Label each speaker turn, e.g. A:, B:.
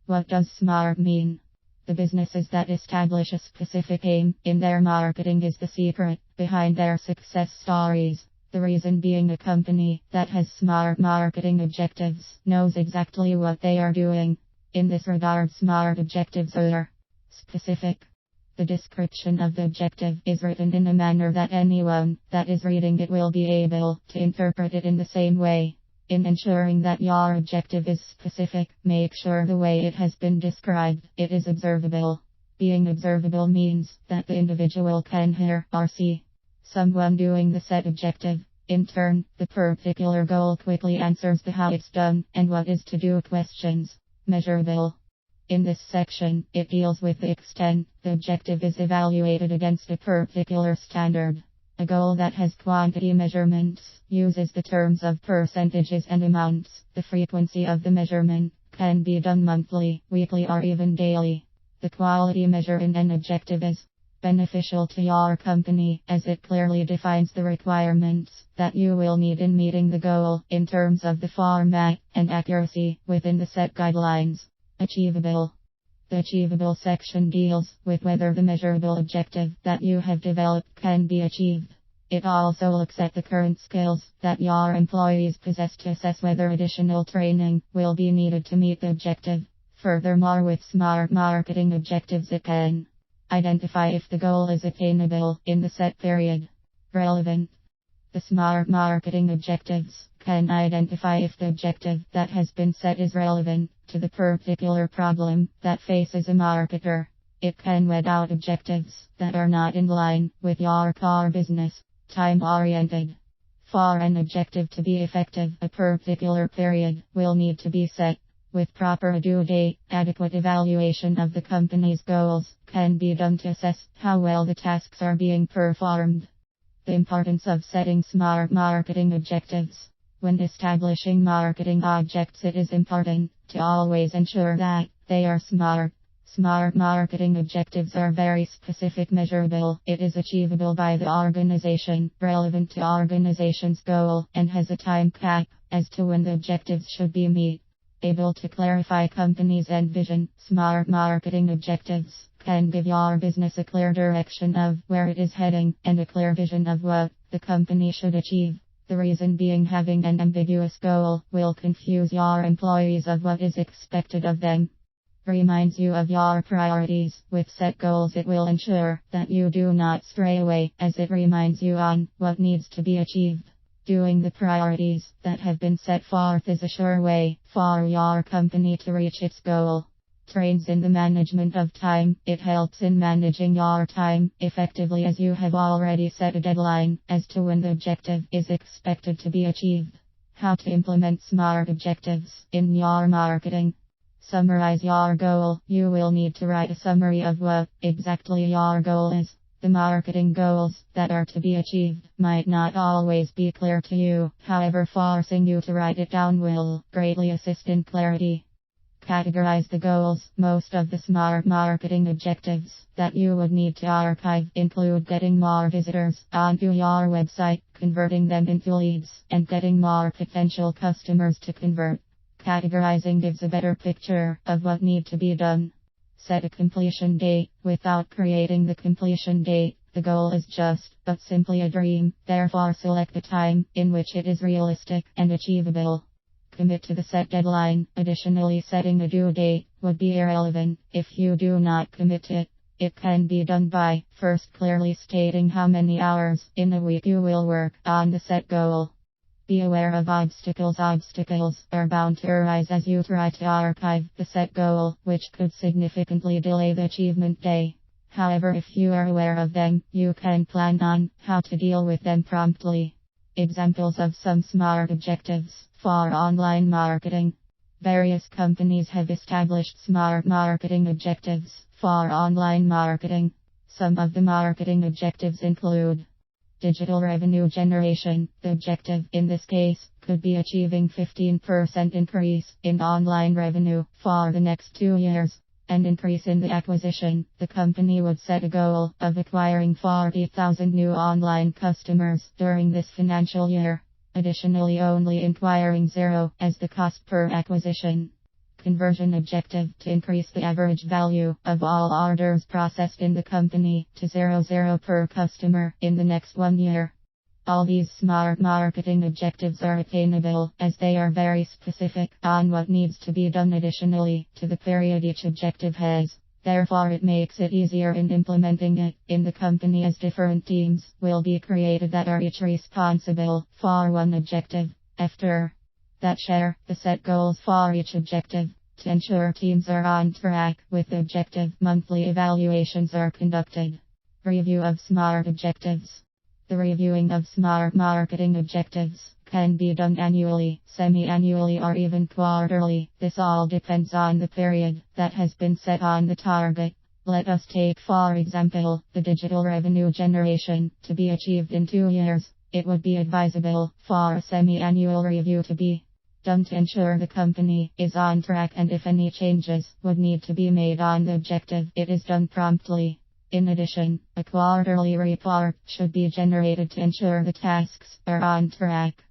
A: What does SMART mean? The businesses that establish a specific aim in their marketing is the secret behind their success stories. The reason being, a company that has SMART marketing objectives knows exactly what they are doing. In this regard, SMART objectives are specific. The description of the objective is written in a manner that anyone that is reading it will be able to interpret it in the same way. In ensuring that your objective is specific, make sure the way it has been described, it is observable. Being observable means that the individual can hear or see someone doing the set objective. In turn, the particular goal quickly answers the how it's done and what is to do questions. Measurable. In this section, it deals with the extent the objective is evaluated against a particular standard. A goal that has quantity measurements uses the terms of percentages and amounts. The frequency of the measurement can be done monthly, weekly, or even daily. The quality measure in an objective is beneficial to your company, as it clearly defines the requirements that you will need in meeting the goal in terms of the format and accuracy within the set guidelines. Achievable. The achievable section deals with whether the measurable objective that you have developed can be achieved. It also looks at the current skills that your employees possess to assess whether additional training will be needed to meet the objective. Furthermore, with SMART marketing objectives, it can identify if the goal is attainable in the set period. Relevant. The SMART marketing objectives can identify if the objective that has been set is relevant to the particular problem that faces a marketer. It can weed out objectives that are not in line with your core business. Time-oriented. For an objective to be effective, a particular period will need to be set. With proper due date, adequate evaluation of the company's goals can be done to assess how well the tasks are being performed. The importance of setting SMART marketing objectives. When establishing marketing objectives, it is important to always ensure that they are SMART. SMART marketing objectives are very specific, measurable. It is achievable by the organization, relevant to organization's goal, and has a time cap as to when the objectives should be met. Able to clarify company's end vision. SMART marketing objectives can give your business a clear direction of where it is heading and a clear vision of what the company should achieve. The reason being, having an ambiguous goal will confuse your employees of what is expected of them. Reminds you of your priorities. With set goals, it will ensure that you do not stray away, as it reminds you on what needs to be achieved. Doing the priorities that have been set forth is a sure way for your company to reach its goal. Trains in the management of time. It helps in managing your time effectively, as you have already set a deadline as to when the objective is expected to be achieved. How to implement SMART objectives in your marketing. Summarize your goal. You will need to write a summary of what exactly your goal is. The marketing goals that are to be achieved might not always be clear to you, however, forcing you to write it down will greatly assist in clarity. Categorize the goals. Most of the SMART marketing objectives that you would need to archive include getting more visitors onto your website, converting them into leads, and getting more potential customers to convert. Categorizing gives a better picture of what needs to be done. Set a completion date. Without creating the completion date, the goal is just but simply a dream. Therefore, select a time in which it is realistic and achievable. Commit to the set deadline. Additionally, setting a due date would be irrelevant if you do not commit to it. It can be done by first clearly stating how many hours in a week you will work on the set goal. Be aware of obstacles. Obstacles are bound to arise as you try to archive the set goal, which could significantly delay the achievement day. However, if you are aware of them, you can plan on how to deal with them promptly. Examples of some SMART objectives for online marketing. Various companies have established SMART marketing objectives for online marketing. Some of the marketing objectives include digital revenue generation. The objective in this case could be achieving 15% increase in online revenue for the next 2 years. An increase in the acquisition. The company would set a goal of acquiring 40,000 new online customers during this financial year. Additionally, only acquiring 0 as the cost per acquisition. conversion objective to increase the average value of all orders processed in the company to 00 per customer in the next 1 year. All these smart marketing objectives are attainable as they are very specific on what needs to be done additionally to the period each objective has. Therefore, it makes it easier in implementing it in the company as different teams will be created that are each responsible for one objective. After that, share the set goals for each objective. To ensure teams are on track with the objective, monthly evaluations are conducted. Review of SMART objectives. The reviewing of SMART marketing objectives can be done annually, semi-annually, or even quarterly. This all depends on the period that has been set on the target. Let us take, for example, the digital revenue generation to be achieved in 2 years. It would be advisable for a semi-annual review to be done to ensure the company is on track, and if any changes would need to be made on the objective, it is done promptly. In addition, a quarterly report should be generated to ensure the tasks are on track.